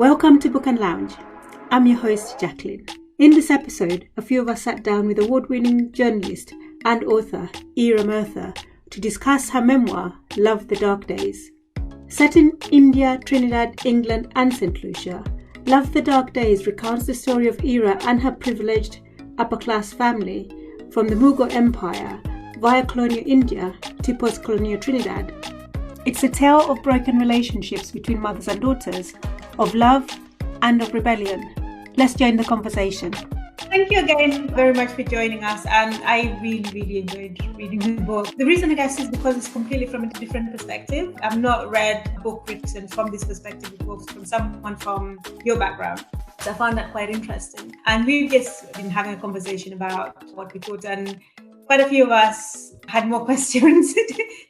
Welcome to Book and Lounge. I'm your host, Jacqueline. In this episode, a few of us sat down with award-winning journalist and author Ira Mathur to discuss her memoir, Love the Dark Days. Set in India, Trinidad, England and St. Lucia, Love the Dark Days recounts the story of Ira and her privileged upper-class family from the Mughal Empire via colonial India to post-colonial Trinidad. It's a tale of broken relationships between mothers and daughters, of love and of rebellion. Let's join the conversation. Thank you again very much for joining us, and I really enjoyed reading the book. The reason I guess is because it's completely from a different perspective. I've not read a book written from this perspective before, from someone from your background. So I found that quite interesting. And we've just been having a conversation about what we thought, and quite a few of us had more questions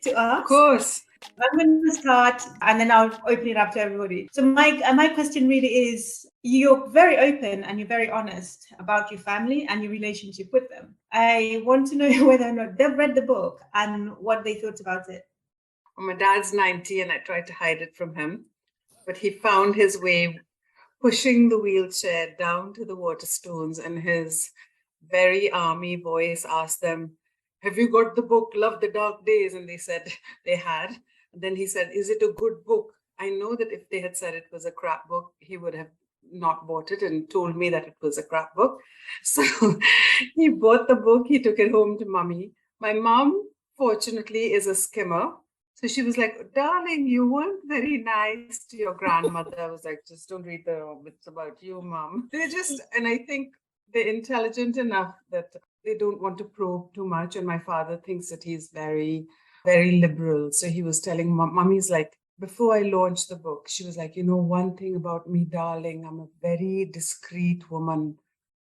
to ask. Of course. I'm going to start and then I'll open it up to everybody. So my question really is, you're very open and you're very honest about your family and your relationship with them. I want to know whether or not they've read the book and what they thought about it. Well, my dad's 90 and I tried to hide it from him, but he found his way pushing the wheelchair down to the Waterstones, and his very army voice asked them, "Have you got the book, Love the Dark Days?" And they said they had. And then he said, "Is it a good book?" I know that if they had said it was a crap book, he would have not bought it and told me that it was a crap book. So he bought the book, he took it home to mummy. My mom, fortunately, is a skimmer. So she was like, "Darling, you weren't very nice to your grandmother." I was like, "Just don't read the bits about you, mom." And I think they're intelligent enough that they don't want to probe too much. And my father thinks that he's very liberal. So he was telling mummy's like, before I launched the book, she was like, "One thing about me, darling, I'm a very discreet woman."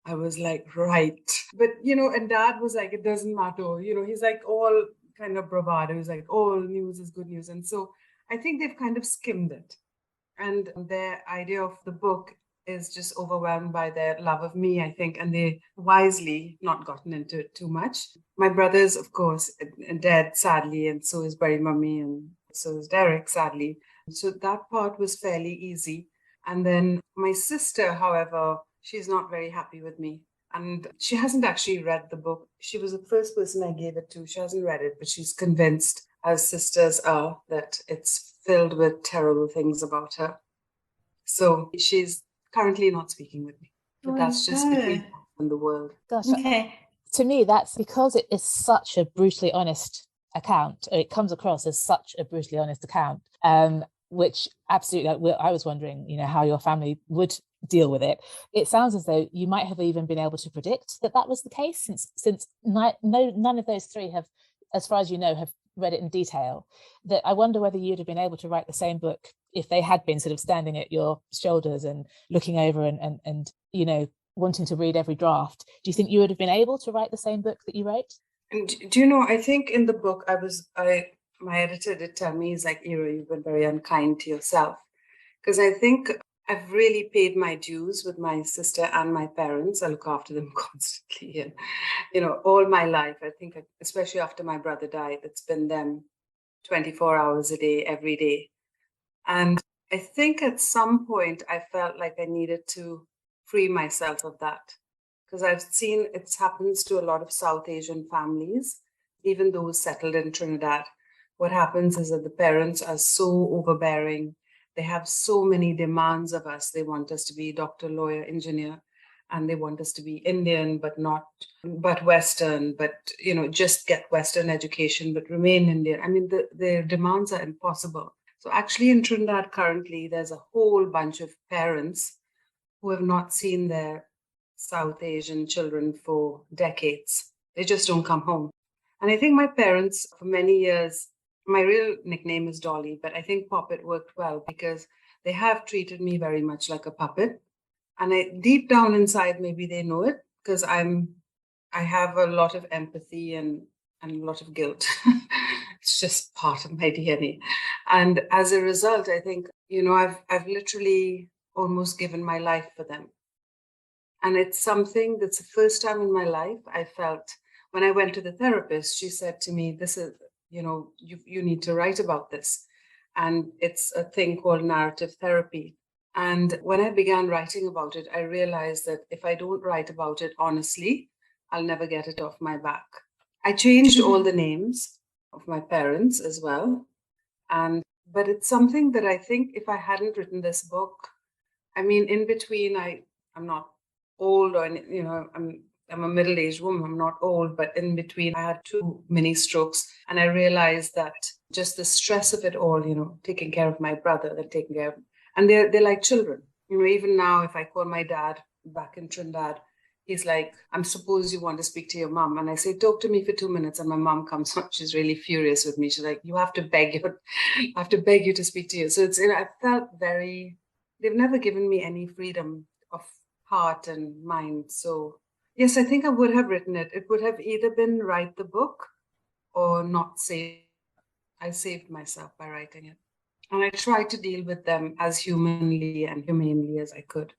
I was like, right. But, and dad was like, "It doesn't matter." He's like all kind of bravado. He's like, all news is good news. And so I think they've kind of skimmed it. And their idea of the book is just overwhelmed by their love of me, I think, and they wisely not gotten into it too much. My brothers, of course, are dead, sadly, and so is Barry Mummy, and so is Derek, sadly. So that part was fairly easy. And then my sister, however, she's not very happy with me. And she hasn't actually read the book. She was the first person I gave it to. She hasn't read it, but she's convinced, as sisters are, that it's filled with terrible things about her. So she's currently not speaking with me, but that's just between us and the world. Gosh, Okay. To me, that's because it is such a brutally honest account. It comes across as such a brutally honest account, which absolutely, I was wondering, how your family would deal with it. It sounds as though you might have even been able to predict that was the case, since none of those three have, as far as you know, have read it in detail. That I wonder whether you'd have been able to write the same book if they had been sort of standing at your shoulders and looking over and wanting to read every draft. Do you think you would have been able to write the same book that you wrote? And do you know, I think in the book, my editor did tell me, he's like, "Ira, you've been very unkind to yourself." Because I think I've really paid my dues with my sister and my parents. I look after them constantly. And, all my life, I think, especially after my brother died, it's been them 24 hours a day, every day. And I think at some point I felt like I needed to free myself of that, because I've seen it happens to a lot of South Asian families, even those settled in Trinidad. What happens is that the parents are so overbearing. They have so many demands of us. They want us to be doctor, lawyer, engineer, and they want us to be Indian, but Western, but, just get Western education, but remain Indian. I mean, their demands are impossible. So actually in Trinidad currently, there's a whole bunch of parents who have not seen their South Asian children for decades. They just don't come home. And I think my parents, for many years, my real nickname is Dolly, but I think Puppet worked well because they have treated me very much like a puppet. And deep down inside, maybe they know it, because I have a lot of empathy and a lot of guilt. It's just part of my DNA. And as a result, I think, I've literally almost given my life for them. And it's something that's the first time in my life I felt, when I went to the therapist, she said to me, "This is, you need to write about this." And it's a thing called narrative therapy. And when I began writing about it, I realized that if I don't write about it honestly, I'll never get it off my back. I changed all the names of my parents as well. But it's something that I think if I hadn't written this book, I mean, in between, I'm not old, or, you know, I'm a middle-aged woman. I'm not old, but in between, I had 2 mini strokes, and I realized that just the stress of it all, you know, taking care of my brother, then taking care of, and they're like children. You know, even now, if I call my dad back in Trinidad, he's like, "I'm suppose you want to speak to your mom," and I say, "Talk to me for 2 minutes," and my mom comes up. She's really furious with me. She's like, I have to beg you to speak to you." So it's, you know, I felt very. They've never given me any freedom of heart and mind. So yes, I think I would have written it. It would have either been write the book or not save. I saved myself by writing it. And I tried to deal with them as humanly and humanely as I could.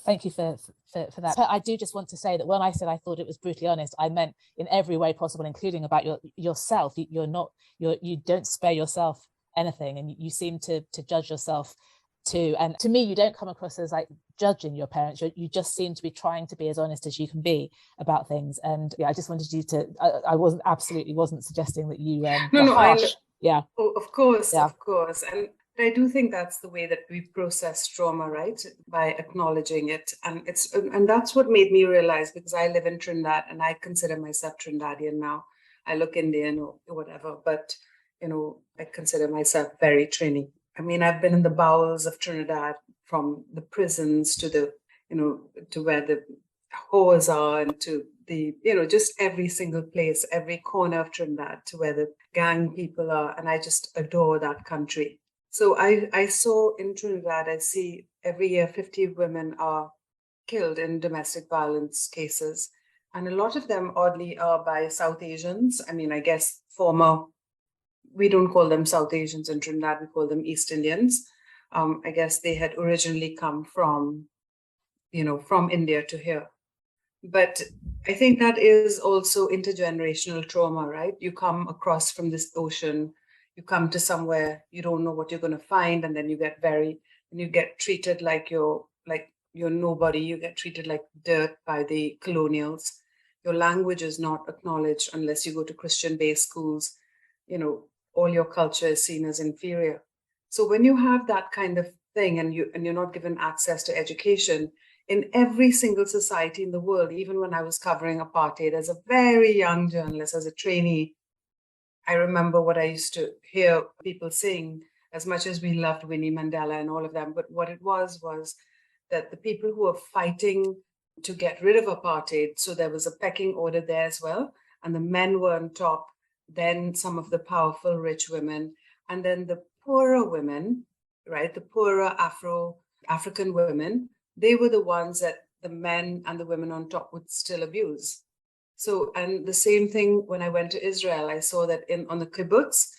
Thank you for that. I do just want to say that when I said I thought it was brutally honest, I meant in every way possible, including about yourself. You don't spare yourself anything, and you seem to judge yourself too. And to me, you don't come across as like judging your parents. You just seem to be trying to be as honest as you can be about things. And yeah, I just wanted you to. I wasn't suggesting that you no, harsh. Yeah. Oh, of course. And I do think that's the way that we process trauma, right? By acknowledging it. And that's what made me realize, because I live in Trinidad and I consider myself Trinidadian now. I look Indian or whatever, but, you know, I consider myself very Trini. I mean, I've been in the bowels of Trinidad, from the prisons to the, you know, to where the whores are, and to the, you know, just every single place, every corner of Trinidad, to where the gang people are. And I just adore that country. So I saw in Trinidad, I see every year 50 women are killed in domestic violence cases. And a lot of them, oddly, are by South Asians. I mean, I guess we don't call them South Asians in Trinidad, we call them East Indians. I guess they had originally come from, you know, from India to here. But I think that is also intergenerational trauma, right? You come across from this ocean, you come to somewhere, you don't know what you're going to find, and then you get treated like you're nobody. You get treated like dirt by the colonials. Your language is not acknowledged unless you go to Christian-based schools. You know, all your culture is seen as inferior. So when you have that kind of thing, and you're not given access to education, in every single society in the world, even when I was covering apartheid as a very young journalist, as a trainee, I remember what I used to hear people saying, as much as we loved Winnie Mandela and all of them, but what it was that the people who were fighting to get rid of apartheid, so there was a pecking order there as well, and the men were on top, then some of the powerful rich women, and then the poorer women, right, the poorer African women, they were the ones that the men and the women on top would still abuse. So, and the same thing when I went to Israel, I saw that on the kibbutz,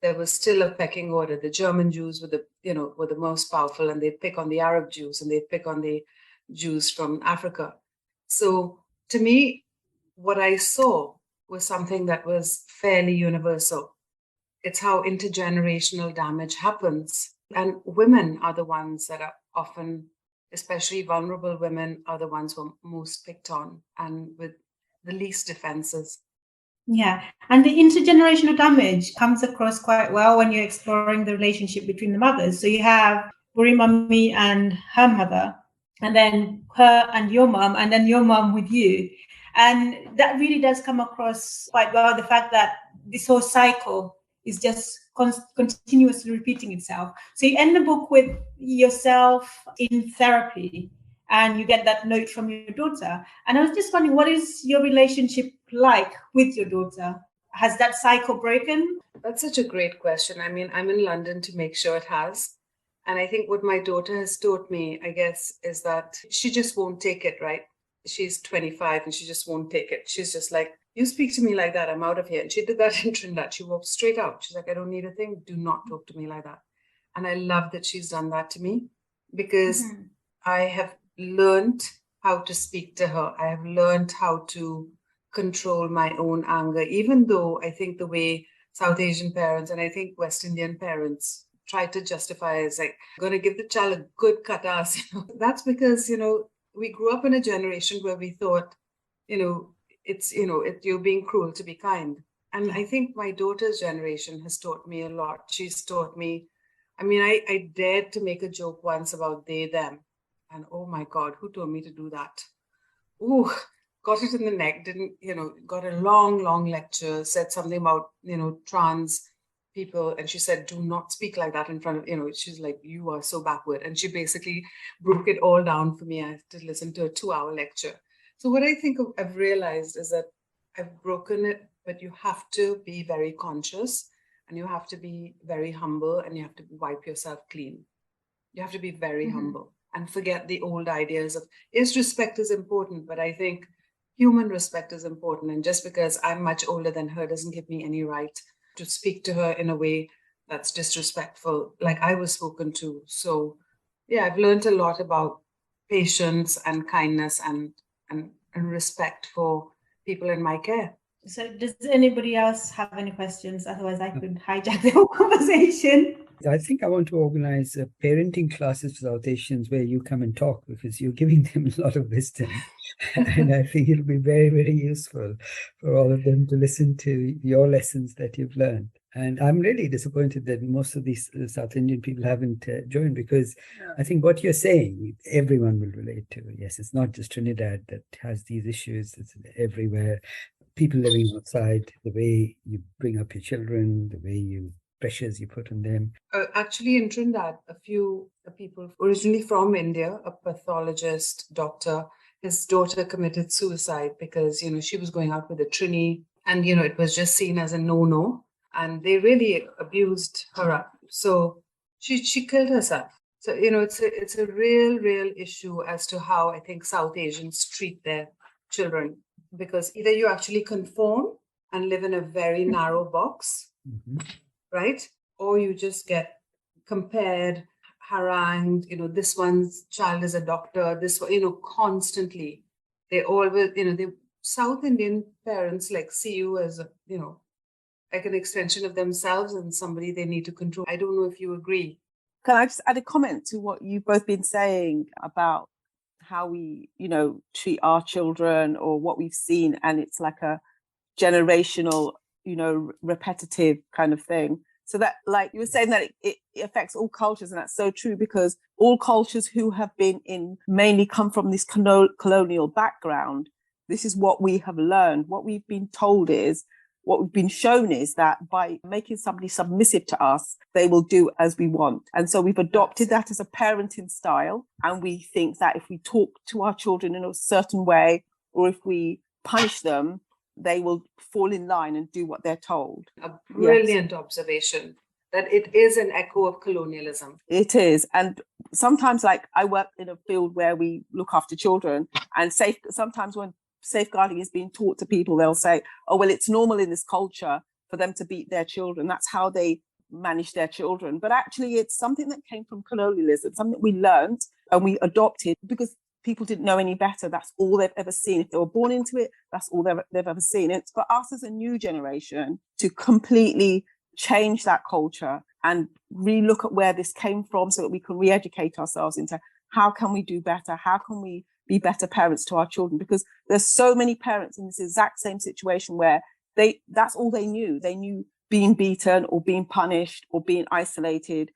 there was still a pecking order. The German Jews were the most powerful, and they'd pick on the Arab Jews, and they'd pick on the Jews from Africa. So to me, what I saw was something that was fairly universal. It's how intergenerational damage happens. And women are the ones that are often, especially vulnerable women, are the ones who are most picked on and with the least defenses. Yeah, and the intergenerational damage comes across quite well when you're exploring the relationship between the mothers. So you have Buri Mummy and her mother, and then her and your mom, and then your mom with you. And that really does come across quite well, the fact that this whole cycle is just continuously repeating itself. So you end the book with yourself in therapy, and you get that note from your daughter. And I was just wondering, what is your relationship like with your daughter? Has that cycle broken? That's such a great question. I mean, I'm in London to make sure it has. And I think what my daughter has taught me, I guess, is that she just won't take it, right? She's 25 and she just won't take it. She's just like, you speak to me like that, I'm out of here. And she did that in Trinidad. She walked straight out. She's like, I don't need a thing. Do not talk to me like that. And I love that she's done that to me, because I have learned how to speak to her. I have learned how to control my own anger, even though I think the way South Asian parents and I think West Indian parents try to justify as like, going to give the child a good cut-ass. That's because, we grew up in a generation where we thought, you're being cruel to be kind. And I think my daughter's generation has taught me a lot. She's taught me, I dared to make a joke once about they, them. And oh my God, who told me to do that? Ooh, got it in the neck, got a long lecture, said something about, trans people. And she said, do not speak like that in front of, she's like, you are so backward. And she basically broke it all down for me. I have to listen to a 2-hour lecture. So what I think I've realized is that I've broken it, but you have to be very conscious and you have to be very humble and you have to wipe yourself clean. You have to be very humble and forget the old ideas of, yes, respect is important, but I think human respect is important. And just because I'm much older than her doesn't give me any right to speak to her in a way that's disrespectful, like I was spoken to. So yeah, I've learned a lot about patience and kindness and respect for people in my care. So does anybody else have any questions? Otherwise I could hijack the whole conversation. I think I want to organize parenting classes for South Asians where you come and talk, because you're giving them a lot of wisdom. And I think it'll be very, very useful for all of them to listen to your lessons that you've learned. And I'm really disappointed that most of these South Indian people haven't joined, because I think what you're saying, everyone will relate to. Yes, it's not just Trinidad that has these issues. It's everywhere. People living outside, the way you bring up your children, the way pressures you put on them. Actually, in Trinidad, a few people originally from India, a pathologist, doctor, his daughter committed suicide because, she was going out with a Trini and, it was just seen as a no-no. And they really abused her up. So she killed herself. So, it's a real issue as to how I think South Asians treat their children, because either you actually conform and live in a very narrow box, right? Or you just get compared, harangued, this one's child is a doctor, this one, constantly. They always, South Indian parents see you as, like an extension of themselves and somebody they need to control. I don't know if you agree. Can I just add a comment to what you've both been saying about how we, treat our children or what we've seen, and it's like a generational, repetitive kind of thing. So that, like you were saying, that it affects all cultures, and that's so true, because all cultures who have been mainly come from this colonial background. This is what we have learned. What we've been told is, what we've been shown is that by making somebody submissive to us, they will do as we want. And so we've adopted that as a parenting style. And we think that if we talk to our children in a certain way, or if we punish them, they will fall in line and do what they're told. A brilliant observation, that it is an echo of colonialism. It is. And sometimes, I work in a field where we look after children, and sometimes when safeguarding is being taught to people, they'll say, oh, well, it's normal in this culture for them to beat their children. That's how they manage their children. But actually, it's something that came from colonialism, something we learned and we adopted because people didn't know any better. That's all they've ever seen. If they were born into it, that's all they've ever seen. It's for us as a new generation to completely change that culture and relook at where this came from, so that we can re-educate ourselves into how can we do better? How can we be better parents to our children? Because there's so many parents in this exact same situation where that's all they knew. They knew being beaten or being punished or being isolated.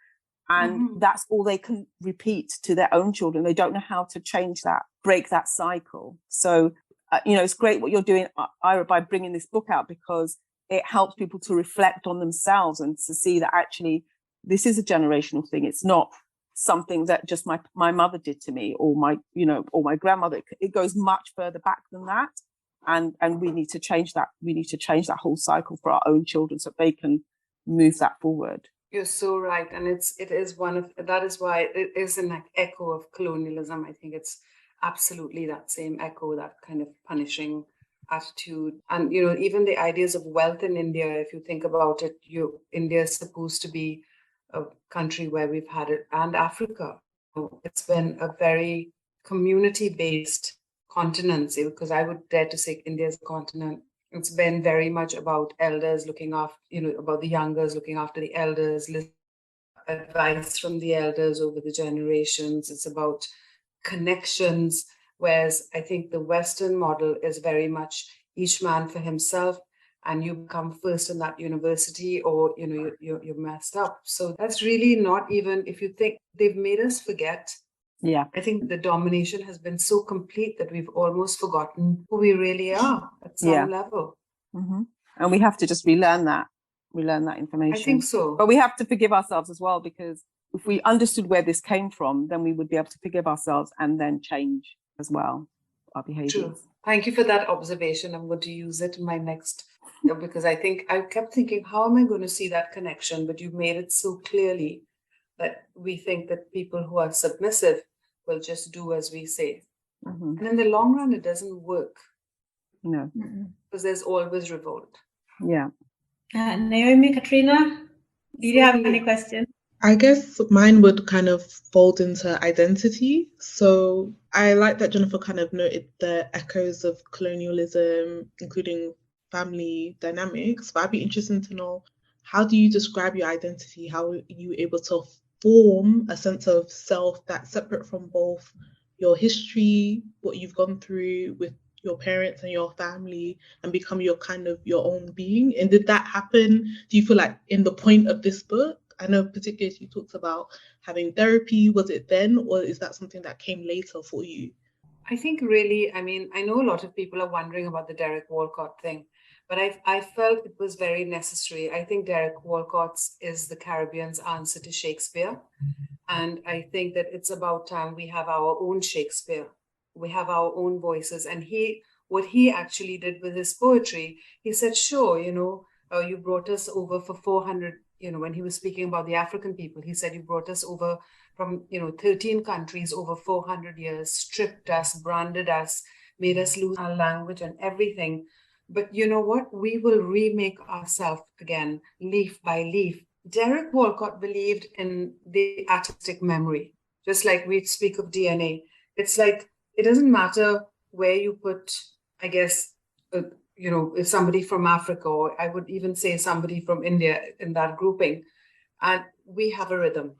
And that's all they can repeat to their own children. They don't know how to change that, break that cycle. So, it's great what you're doing, Ira, by bringing this book out, because it helps people to reflect on themselves and to see that actually this is a generational thing. It's not something that just my mother did to me or my grandmother. It goes much further back than that. And we need to change that. We need to change that whole cycle for our own children so they can move that forward. You're so right. And it is that is why it is an echo of colonialism. I think it's absolutely that same echo, that kind of punishing attitude. And, even the ideas of wealth in India, if you think about it, India is supposed to be a country where we've had it, and Africa. It's been a very community-based continent, because I would dare to say India is a continent. It's been very much about elders looking after, about the youngers looking after the elders. advice from the elders over the generations. It's about connections. Whereas I think the Western model is very much each man for himself, and you become first in that university, or you're messed up. So that's really not even, if you think, they've made us forget. Yeah. I think the domination has been so complete that we've almost forgotten who we really are at some level. Mm-hmm. And we have to just relearn that information. I think so. But we have to forgive ourselves as well, because if we understood where this came from, then we would be able to forgive ourselves and then change as well our behaviors. True. Thank you for that observation. I'm going to use it in my next, because I kept thinking, how am I going to see that connection? But you've made it so clearly that we think that people who are submissive will just do as we say. Mm-hmm. And in the long run, it doesn't work. No. Because there's always revolt. Yeah. Naomi, Katrina, do you have any questions? I guess mine would kind of fold into identity. So I like that Jennifer kind of noted the echoes of colonialism, including family dynamics. But I'd be interested to know, how do you describe your identity? How are you able to form a sense of self that's separate from both your history, what you've gone through with your parents and your family, and become your own being? And did that happen, do you feel like, in the point of this book? I know particularly you talked about having therapy. Was it then, or is that something that came later for you? I think really, I mean, I know a lot of people are wondering about the Derek Walcott thing, but I felt it was very necessary. I think Derek Walcott's is the Caribbean's answer to Shakespeare. And I think that it's about time we have our own Shakespeare. We have our own voices. And what he actually did with his poetry, he said, sure, you brought us over for 400, when he was speaking about the African people, he said, you brought us over from, 13 countries over 400 years, stripped us, branded us, made us lose our language and everything. But you know what? We will remake ourselves again, leaf by leaf. Derek Walcott believed in the artistic memory, just like we speak of DNA. It's like, it doesn't matter where you put, I guess, if somebody from Africa, or I would even say somebody from India in that grouping, and we have a rhythm.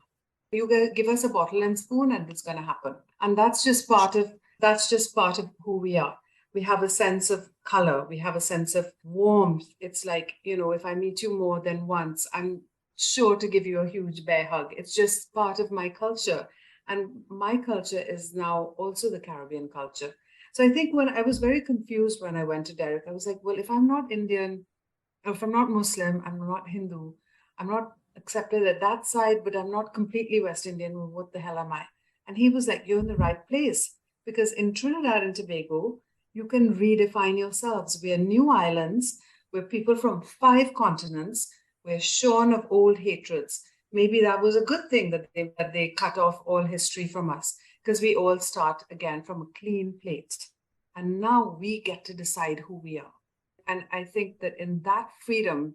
You give us a bottle and spoon and it's going to happen. And that's just part of who we are. We have a sense of color. We have a sense of warmth. It's like, if I meet you more than once, I'm sure to give you a huge bear hug. It's just part of my culture. And my culture is now also the Caribbean culture. So I think when I was very confused when I went to Derek, I was like, well, if I'm not Indian, or if I'm not Muslim, I'm not Hindu, I'm not accepted at that side, but I'm not completely West Indian, well, what the hell am I? And he was like, you're in the right place. Because in Trinidad and Tobago, you can redefine yourselves. We are new islands. We're people from 5 continents. We're shorn of old hatreds. Maybe that was a good thing that they cut off all history from us, because we all start again from a clean plate. And now we get to decide who we are. And I think that in that freedom,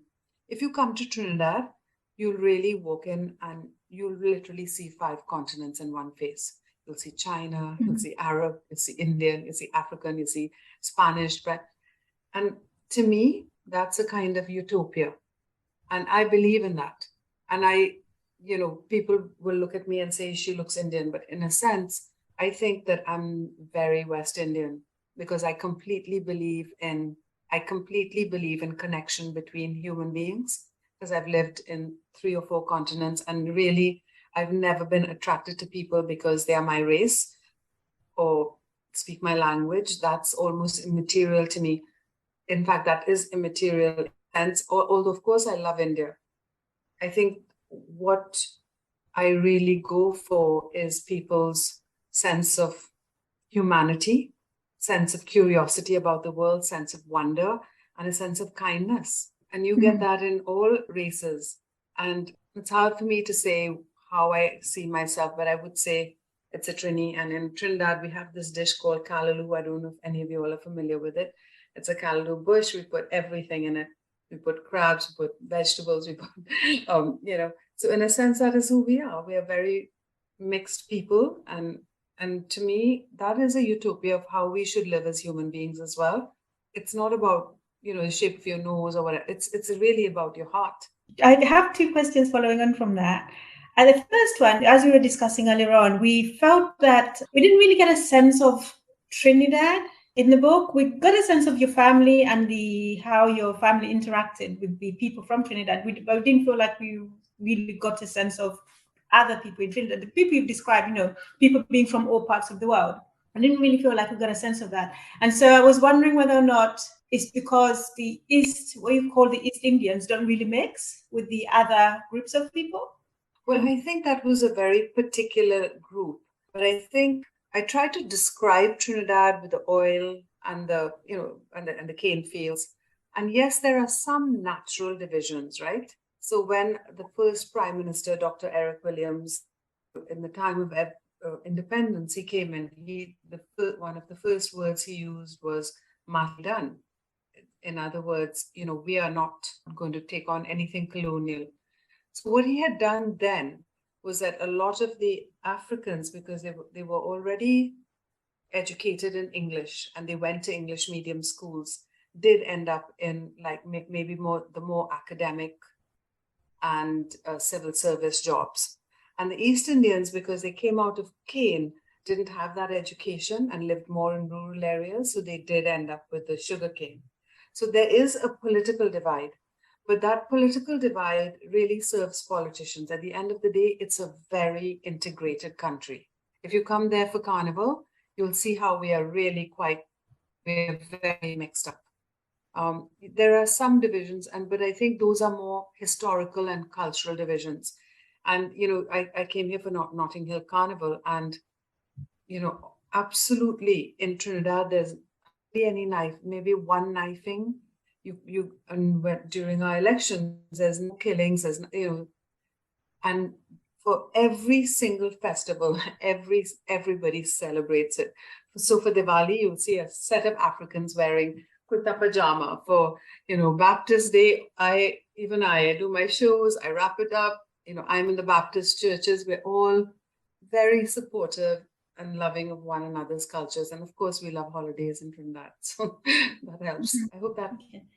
if you come to Trinidad, you'll really walk in and you'll literally see 5 continents in one face. You'll see China, you'll see Arab, you'll see Indian, you'll see African, you'll see Spanish. And to me, that's a kind of utopia. And I believe in that. And people will look at me and say, she looks Indian. But in a sense, I think that I'm very West Indian, because I completely believe in connection between human beings, because I've lived in 3 or 4 continents, and really, I've never been attracted to people because they are my race or speak my language. That's almost immaterial to me. In fact, that is immaterial. And although, of course, I love India, I think what I really go for is people's sense of humanity, sense of curiosity about the world, sense of wonder, and a sense of kindness. And you get that in all races. And it's hard for me to say how I see myself, but I would say it's a Trini. And in Trinidad, we have this dish called callaloo. I don't know if any of you all are familiar with it. It's a callaloo bush. We put everything in it. We put crabs, we put vegetables, we put, So in a sense, that is who we are. We are very mixed people. And to me, that is a utopia of how we should live as human beings as well. It's not about, the shape of your nose or whatever. It's really about your heart. I have 2 questions following on from that. And the first one, as we were discussing earlier on, we felt that we didn't really get a sense of Trinidad in the book. We got a sense of your family and how your family interacted with the people from Trinidad, but we didn't feel like we really got a sense of other people in Trinidad. The people you've described, people being from all parts of the world. I didn't really feel like we got a sense of that. And so I was wondering whether or not it's because the East, what you call the East Indians, don't really mix with the other groups of people. Well, I think that was a very particular group, but I think I tried to describe Trinidad with the oil and the, and the cane fields. And yes, there are some natural divisions, right? So when the first Prime Minister, Dr. Eric Williams, in the time of independence, he came in, one of the first words he used was "Mati done." In other words, we are not going to take on anything colonial. So what he had done then was that a lot of the Africans, because they were already educated in English and they went to English medium schools, did end up in like maybe the more academic and civil service jobs. And the East Indians, because they came out of cane, didn't have that education and lived more in rural areas. So they did end up with the sugarcane. So there is a political divide, but that political divide really serves politicians. At the end of the day, it's a very integrated country. If you come there for Carnival, you'll see how we are really we're very mixed up. There are some divisions, but I think those are more historical and cultural divisions. And, I came here for Notting Hill Carnival, and, absolutely in Trinidad, there's any knife, maybe one knifing. During our elections, there's no killings, and for every single festival, everybody celebrates it. So for Diwali, you'll see a set of Africans wearing kurta pajama. For Baptist Day, I do my shows, I wrap it up. I'm in the Baptist churches. We're all very supportive and loving of one another's cultures. And of course, we love holidays in Trinidad. So that helps. I hope that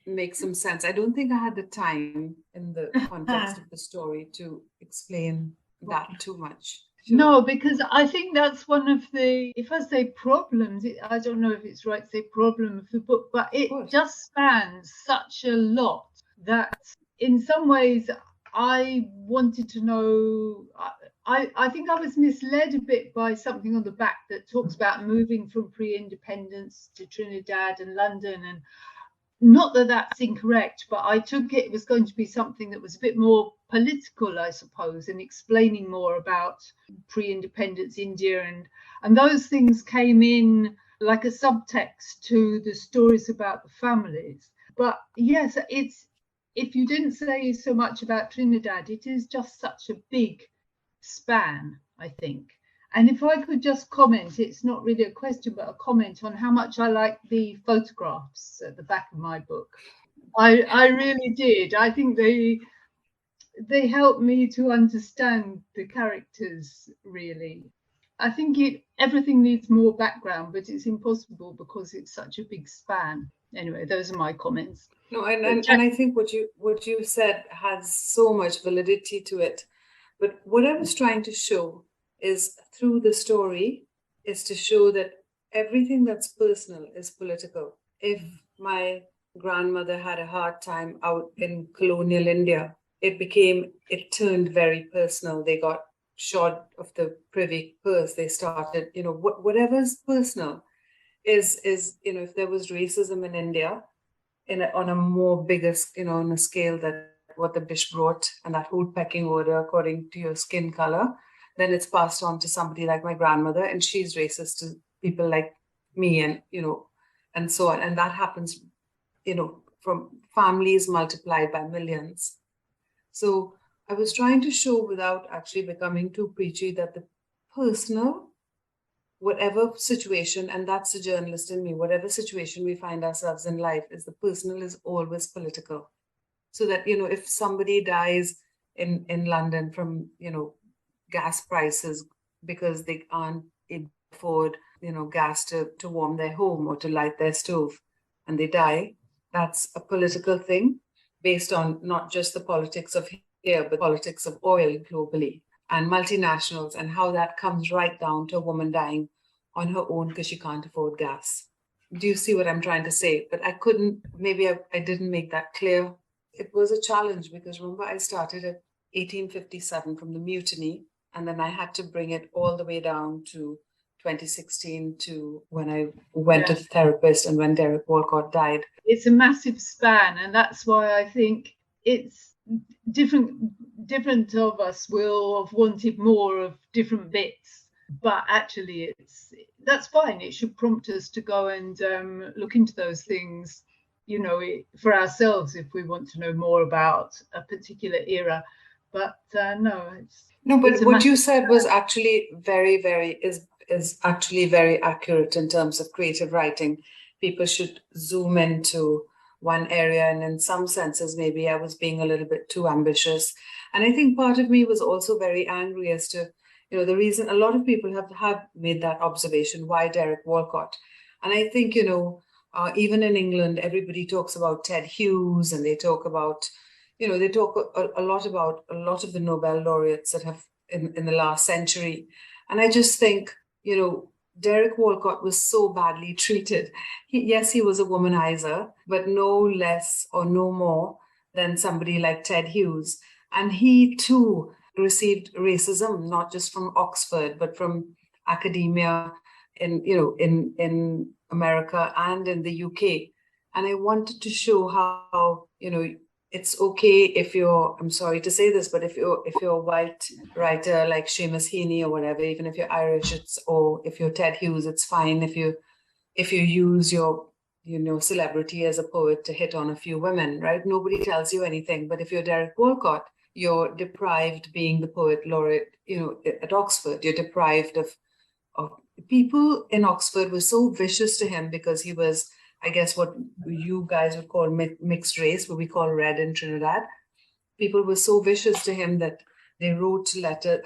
makes some sense. I don't think I had the time in the context of the story to explain that too much. Sure. No, because I think that's one of the, if I say problems, I don't know if it's right to say problem of the book, but it just spans such a lot that in some ways I wanted to know, I think I was misled a bit by something on the back that talks about moving from pre-independence to Trinidad and London, and not that that's incorrect, but I took it was going to be something that was a bit more political, I suppose, and explaining more about pre-independence India, and those things came in like a subtext to the stories about the families. But yes, if you didn't say so much about Trinidad, it is just such a big span, I think. And if I could just comment, it's not really a question, but a comment on how much I like the photographs at the back of my book. I really did. I think they helped me to understand the characters, really. I think everything needs more background, but it's impossible because it's such a big span. Anyway, those are my comments. No, and I think what you said has so much validity to it. But what I was trying to show is through the story is to show that everything that's personal is political. If my grandmother had a hard time out in colonial India, it turned very personal. They got short of the privy purse. They started, whatever's personal is if there was racism in India on a more bigger, on a scale that what the dish brought and that whole pecking order according to your skin color, then it's passed on to somebody like my grandmother, and she's racist to people like me, and and so on. And that happens, from families multiplied by millions. So I was trying to show, without actually becoming too preachy, that the personal, whatever situation, and that's the journalist in me, whatever situation we find ourselves in life, is the personal is always political. So that, if somebody dies in London from, gas prices because they can't afford, gas to warm their home or to light their stove, and they die, that's a political thing based on not just the politics of here, but politics of oil globally. and multinationals, and how that comes right down to a woman dying on her own because she can't afford gas. Do you see what I'm trying to say? But I couldn't, maybe I didn't make that clear. It was a challenge because remember, I started at 1857 from the mutiny, and then I had to bring it all the way down to 2016 to when I went to the therapist and when Derek Walcott died. It's a massive span, and that's why I think it's different of us will have wanted more of different bits, but actually that's fine. It should prompt us to go and look into those things, you know, for ourselves if we want to know more about a particular era. But but what you said was actually is actually very accurate in terms of creative writing. People should zoom into one area, and in some senses maybe I was being a little bit too ambitious. And I think part of me was also very angry as to, you know, the reason a lot of people have made that observation, why Derek Walcott? And I think, you know, even in England, everybody talks about Ted Hughes, and they talk about, you know, they talk a lot about a lot of the Nobel laureates that have in the last century. And I just think, you know, Derek Walcott was so badly treated. Yes, he was a womanizer, but no less or no more than somebody like Ted Hughes. And he too received racism, not just from Oxford, but from academia in America and in the UK. And I wanted to show how, you know, it's okay if you're, I'm sorry to say this, but if you're a white writer like Seamus Heaney or whatever, even if you're Irish, or if you're Ted Hughes, it's fine if you use your, you know, celebrity as a poet to hit on a few women, right? Nobody tells you anything. But if you're Derek Walcott, you're deprived being the poet laureate, you know, at Oxford. You're deprived of people in Oxford were so vicious to him because he was, I guess, what you guys would call mixed race, what we call red in Trinidad. People were so vicious to him that they wrote letters.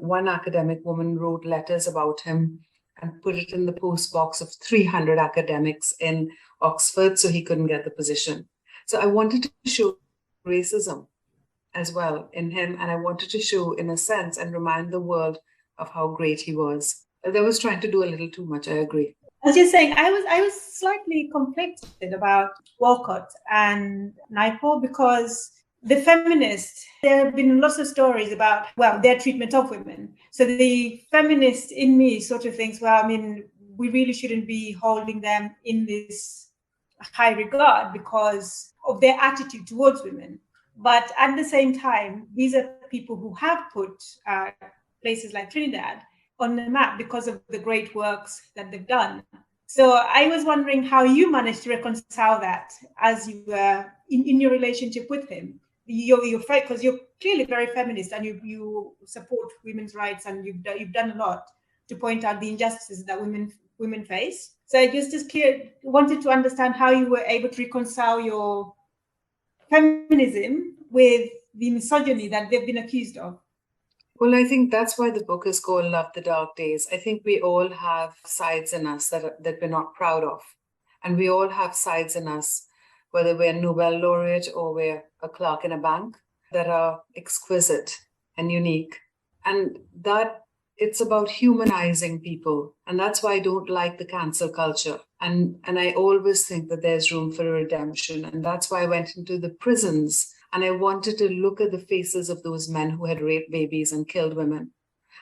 One academic woman wrote letters about him and put it in the post box of 300 academics in Oxford, so he couldn't get the position. So I wanted to show racism as well in him, and I wanted to show, in a sense, and remind the world of how great he was. They was trying to do a little too much, I agree. I was just saying, I was slightly conflicted about Walcott and Naipaul because the feminists, there have been lots of stories about, well, their treatment of women. So the feminist in me sort of thinks, well, I mean, we really shouldn't be holding them in this high regard because of their attitude towards women. But at the same time, these are people who have put places like Trinidad on the map because of the great works that they've done. So I was wondering how you managed to reconcile that as you were in your relationship with him. Because you're clearly very feminist and you support women's rights, and you've done a lot to point out the injustices that women face. So I just wanted to understand how you were able to reconcile your feminism with the misogyny that they've been accused of. Well, I think that's why the book is called Love the Dark Days. I think we all have sides in us that we're not proud of. And we all have sides in us, whether we're a Nobel laureate or we're a clerk in a bank, that are exquisite and unique. And that it's about humanizing people. And that's why I don't like the cancel culture. And I always think that there's room for redemption. And that's why I went into the prisons. And I wanted to look at the faces of those men who had raped babies and killed women.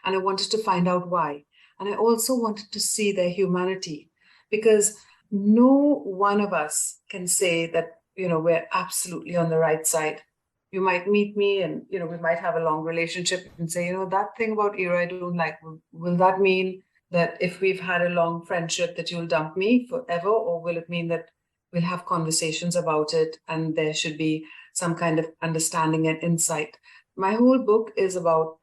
And I wanted to find out why. And I also wanted to see their humanity, because no one of us can say that, you know, we're absolutely on the right side. You might meet me and, you know, we might have a long relationship and say, you know, that thing about Ira I don't like. Will that mean that if we've had a long friendship that you'll dump me forever? Or will it mean that we'll have conversations about it and there should be some kind of understanding and insight? My whole book is about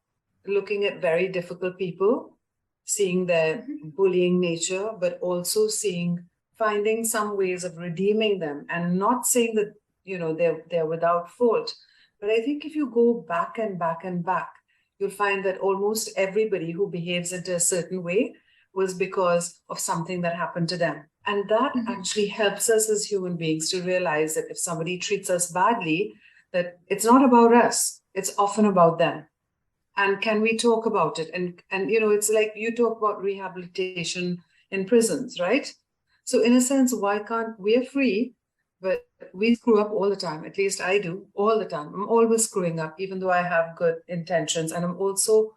looking at very difficult people, seeing their bullying nature, but also finding some ways of redeeming them, and not saying that, you know, they're without fault. But I think if you go back and back and back, you'll find that almost everybody who behaves in a certain way was because of something that happened to them. And that actually helps us as human beings to realize that if somebody treats us badly, that it's not about us, it's often about them. And can we talk about it? And it's like you talk about rehabilitation in prisons, right? So in a sense, why can't we're free, but we screw up all the time. At least I do all the time. I'm always screwing up, even though I have good intentions. And I'm also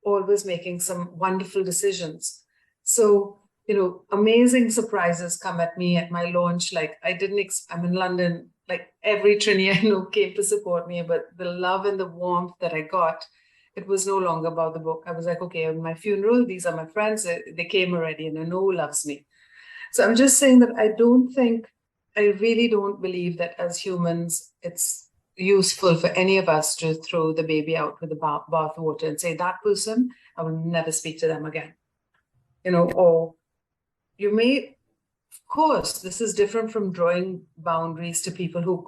always making some wonderful decisions. So, amazing surprises come at me at my launch. Like I'm in London, like every Trini I know came to support me, but the love and the warmth that I got, it was no longer about the book. I was like, okay, at my funeral, these are my friends. They came already and I know who loves me. So I'm just saying that I really don't believe that as humans, it's useful for any of us to throw the baby out with the bathwater and say, that person, I will never speak to them again. Or you may, of course, this is different from drawing boundaries to people who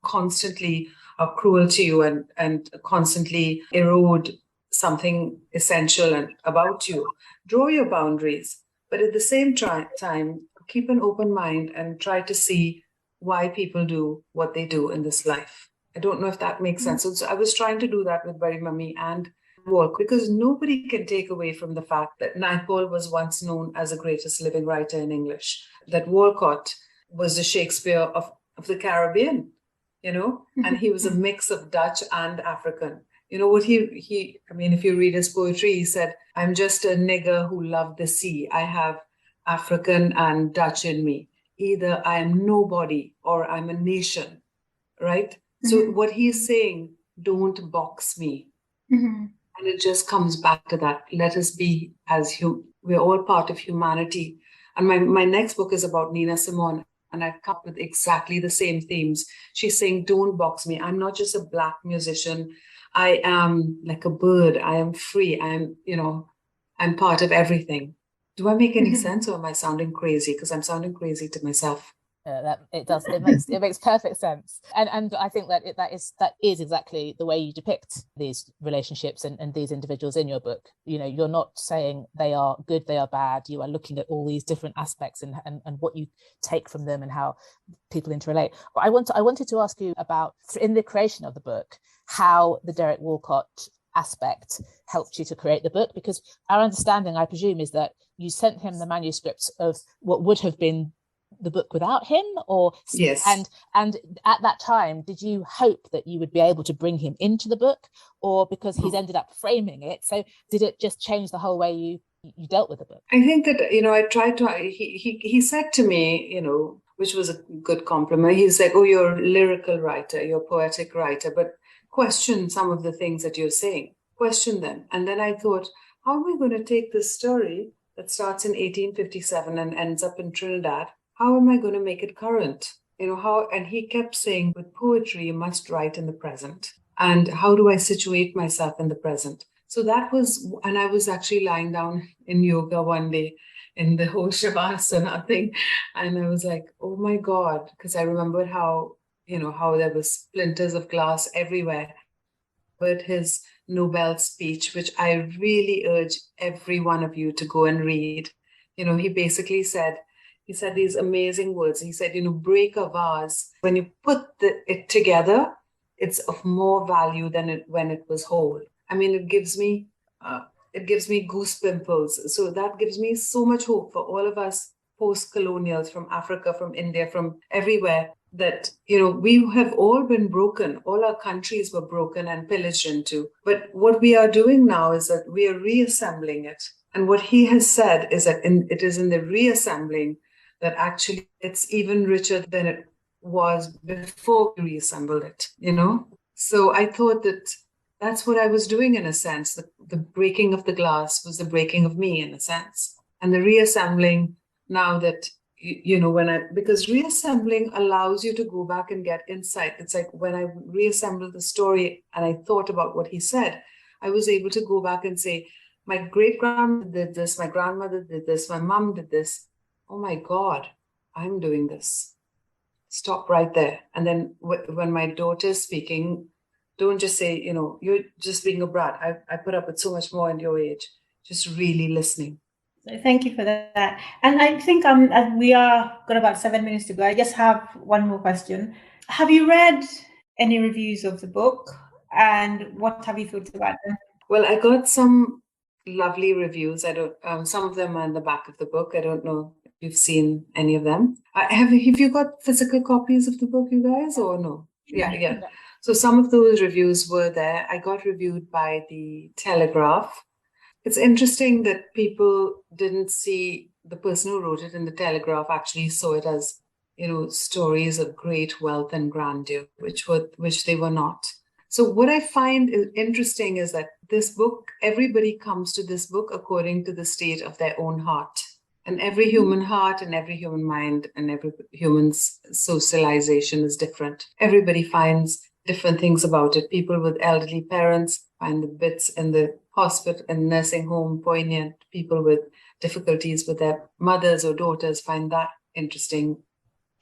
constantly are cruel to you and constantly erode something essential and about you. Draw your boundaries, but at the same time, keep an open mind and try to see why people do what they do in this life. I don't know if that makes sense. So I was trying to do that with Bari Mummy and Walcott, because nobody can take away from the fact that Naipaul was once known as the greatest living writer in English, that Walcott was the Shakespeare of the Caribbean, and he was a mix of Dutch and African. What if you read his poetry, he said, I'm just a nigger who loved the sea. I have African and Dutch in me. Either I am nobody or I'm a nation, right? Mm-hmm. So what he's saying, don't box me. Mm-hmm. And it just comes back to that. Let us be we're all part of humanity. And my next book is about Nina Simone, and I've come up with exactly the same themes. She's saying, don't box me. I'm not just a Black musician. I am like a bird. I am free. I'm part of everything. Do I make any sense, or am I sounding crazy? Because I'm sounding crazy to myself. That it does. It makes perfect sense, and I think that that is exactly the way you depict these relationships and these individuals in your book. You're not saying they are good, they are bad. You are looking at all these different aspects and what you take from them and how people interrelate. But I wanted to ask you about, in the creation of the book, how the Derek Walcott aspect helped you to create the book, because our understanding, I presume, is that you sent him the manuscript of what would have been the book without him, or yes. And at that time, did you hope that you would be able to bring him into the book, or because he's ended up framing it? So did it just change the whole way you dealt with the book? I think that I tried to. He said to me, which was a good compliment. He's like, "Oh, you're a lyrical writer, you're a poetic writer, but question some of the things that you're saying. Question them." And then I thought, how am I going to take this story that starts in 1857 and ends up in Trinidad? How am I going to make it current? And he kept saying, with poetry, you must write in the present. And how do I situate myself in the present? So that was, and I was actually lying down in yoga one day in the whole Shavasana thing. And I was like, oh my God, because I remembered how there were splinters of glass everywhere. But his Nobel speech, which I really urge every one of you to go and read, he basically said, these amazing words. He said, break a vase. When you put it together, it's of more value than when it was whole. I mean, it gives me goose pimples. So that gives me so much hope for all of us post-colonials from Africa, from India, from everywhere, that, we have all been broken. All our countries were broken and pillaged into. But what we are doing now is that we are reassembling it. And what he has said is that it is in the reassembling that actually it's even richer than it was before we reassembled it, So I thought that that's what I was doing in a sense. The breaking of the glass was the breaking of me in a sense. And the reassembling, now that, because reassembling allows you to go back and get insight. It's like when I reassembled the story and I thought about what he said, I was able to go back and say, my great-grandmother did this, my grandmother did this, my mom did this. Oh my God, I'm doing this. Stop right there. And then when my daughter's speaking, don't just say, you're just being a brat. I put up with so much more in your age. Just really listening. So thank you for that. And I think we are got about 7 minutes to go. I just have one more question. Have you read any reviews of the book? And what have you thought about them? Well, I got some lovely reviews. I don't. Some of them are in the back of the book. I don't know if you've seen any of them. Have you got physical copies of the book, you guys, or no? Yeah. So some of those reviews were there. I got reviewed by the Telegraph. It's interesting that people didn't see the person who wrote it in the Telegraph actually saw it as, stories of great wealth and grandeur, which they were not. So what I find interesting is that this book, everybody comes to this book according to the state of their own heart. And every human heart and every human mind and every human's socialization is different. Everybody finds different things about it. People with elderly parents find the bits in the hospital and nursing home poignant. People with difficulties with their mothers or daughters find that interesting.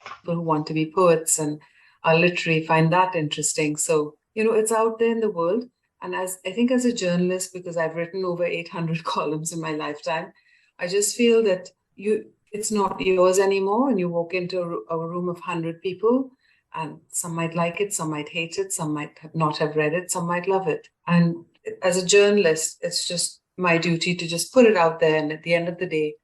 People who want to be poets and are literary find that interesting. So, it's out there in the world. And I think as a journalist, because I've written over 800 columns in my lifetime, I just feel that it's not yours anymore. And you walk into a room of 100 people, and some might like it, some might hate it, some might not have read it, some might love it. And as a journalist, it's just my duty to just put it out there. And at the end of the day,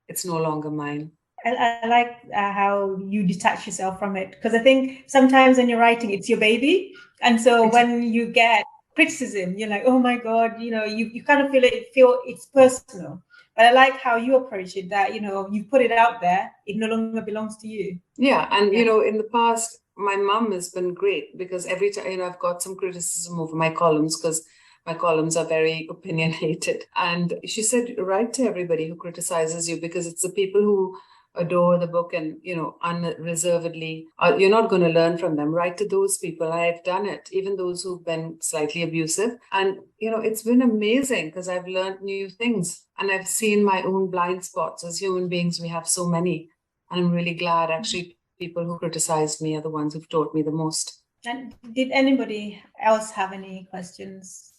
it's no longer mine. I like how you detach yourself from it, because I think sometimes when you're writing, it's your baby. And so when you get criticism, you're like, oh my God, you kind of feel it's personal. But I like how you approach it, that, you put it out there, it no longer belongs to you. Yeah. And, in the past, my mom has been great, because every time, I've got some criticism over my columns because my columns are very opinionated. And she said, write to everybody who criticizes you, because it's the people who adore the book and, unreservedly, you're not going to learn from them. Write to those people. I've done it, even those who've been slightly abusive. And, it's been amazing because I've learned new things and I've seen my own blind spots. As human beings, we have so many. And I'm really glad actually people who criticized me are the ones who've taught me the most. And did anybody else have any questions?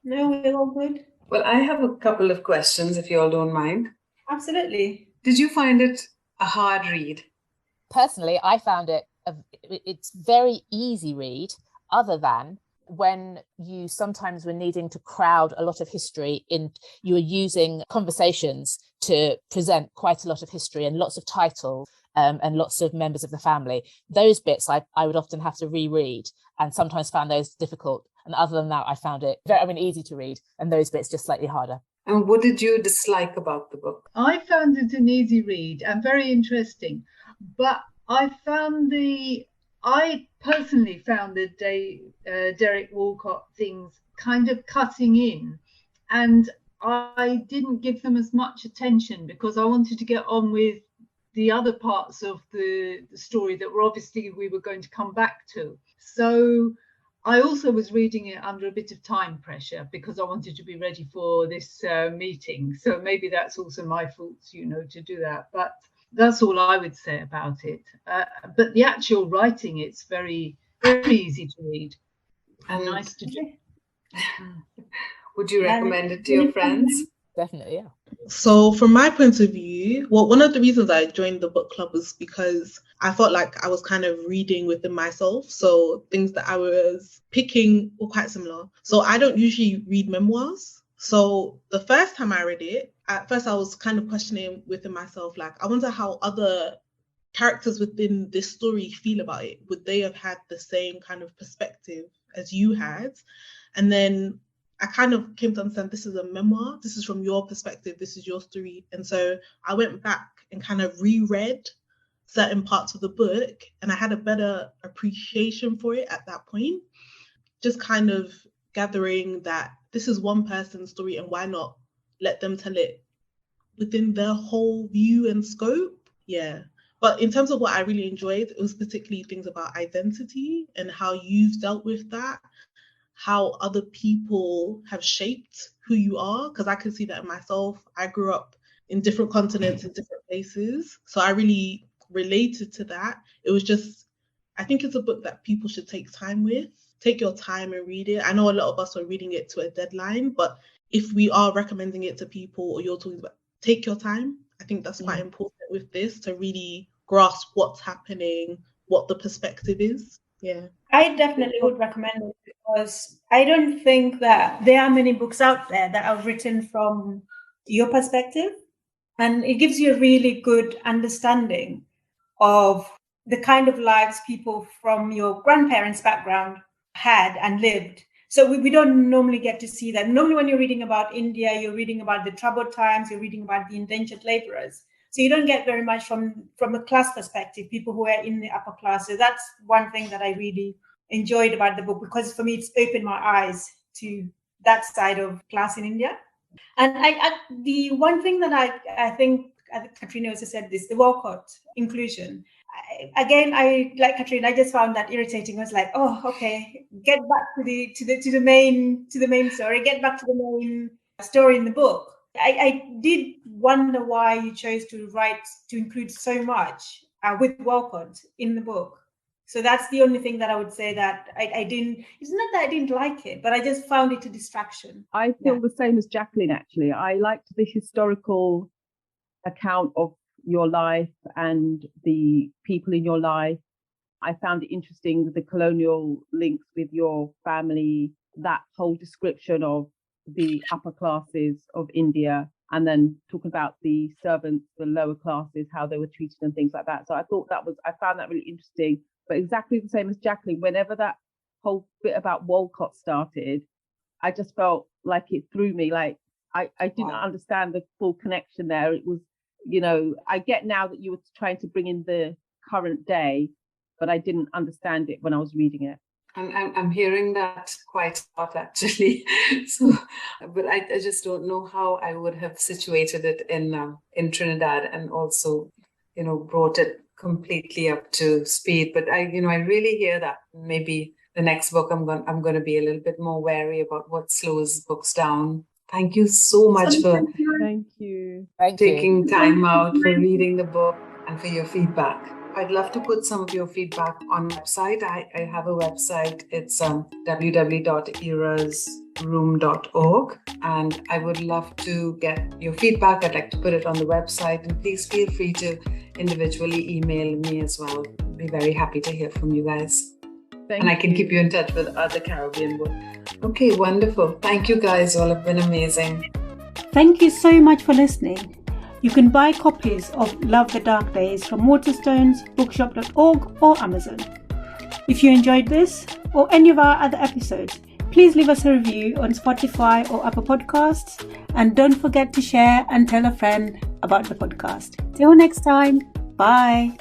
No, we're all good. Well, I have a couple of questions, if you all don't mind. Absolutely. Did you find it a hard read? Personally, I found it's very easy read, other than when you sometimes were needing to crowd a lot of history in, you were using conversations to present quite a lot of history and lots of titles and lots of members of the family. Those bits I would often have to reread, and sometimes found those difficult. And other than that, I found it easy to read, and those bits just slightly harder. And what did you dislike about the book? I found it an easy read and very interesting, but I personally found the Derek Walcott things kind of cutting in, and I didn't give them as much attention because I wanted to get on with the other parts of the story that we were going to come back to. So I also was reading it under a bit of time pressure because I wanted to be ready for this meeting. So maybe that's also my fault, to do that. But that's all I would say about it. But the actual writing, it's very, very easy to read and nice to do. Would you recommend it to your friends? Definitely, yeah. So from my point of view, one of the reasons I joined the book club was because I felt like I was kind of reading within myself. So things that I was picking were quite similar. So I don't usually read memoirs. So the first time I read it, at first I was kind of questioning within myself, like, I wonder how other characters within this story feel about it. Would they have had the same kind of perspective as you had? And then I kind of came to understand this is a memoir. This is from your perspective. This is your story. And so I went back and kind of reread certain parts of the book, and I had a better appreciation for it at that point. Just kind of gathering that this is one person's story, and why not let them tell it within their whole view and scope? Yeah. But in terms of what I really enjoyed, it was particularly things about identity and how you've dealt with that, how other people have shaped who you are, because I can see that in myself. I grew up in different continents, in different places. So I really related to that. It was just, I think it's a book that people should take time with. Take your time and read it. I know a lot of us are reading it to a deadline, but if we are recommending it to people, or you're talking about, take your time. I think that's quite important with this, to really grasp what's happening, what the perspective is. Yeah. I definitely would recommend it because I don't think that there are many books out there that are written from your perspective. And it gives you a really good understanding of the kind of lives people from your grandparents' background had and lived. So we don't normally get to see that. Normally, when you're reading about India, you're reading about the troubled times, you're reading about the indentured laborers. So you don't get very much from a class perspective, people who are in the upper class. So that's one thing that I really enjoyed about the book, because for me, it's opened my eyes to that side of class in India. And the one thing that I think Katrina also said this, the Walcott inclusion. I like Katrina. I just found that irritating. I was like, oh, okay, get back to the main story. Get back to the main story in the book. I did wonder why you chose to include so much with Walcott in the book. So that's the only thing that I would say that I didn't. It's not that I didn't like it, but I just found it a distraction. I feel the same as Jacqueline, actually. I liked the historical account of your life and the people in your life. I found it interesting, the colonial links with your family, that whole description of the upper classes of India, and then talking about the servants, the lower classes, how they were treated and things like that. So I found that really interesting. But exactly the same as Jacqueline, whenever that whole bit about Walcott started, I just felt like it threw me. Like I didn't understand the full connection there. It was, I get now that you were trying to bring in the current day, but I didn't understand it when I was reading it. I'm hearing that quite a lot, actually. So, but I just don't know how I would have situated it in Trinidad, and also, brought it completely up to speed. But I really hear that. Maybe the next book I'm going to be a little bit more wary about what slows books down. Thank you so much for taking time out for reading the book and for your feedback. I'd love to put some of your feedback on the website. I have a website. It's www.irasroom.org, and I would love to get your feedback. I'd like to put it on the website, and please feel free to individually email me as well. I'd be very happy to hear from you guys. And I can keep you in touch with other Caribbean books. Okay, wonderful. Thank you guys. All have been amazing. Thank you so much for listening. You can buy copies of Love the Dark Days from Waterstones, bookshop.org or Amazon. If you enjoyed this or any of our other episodes, please leave us a review on Spotify or Apple Podcasts, and don't forget to share and tell a friend about the podcast. Till next time, bye.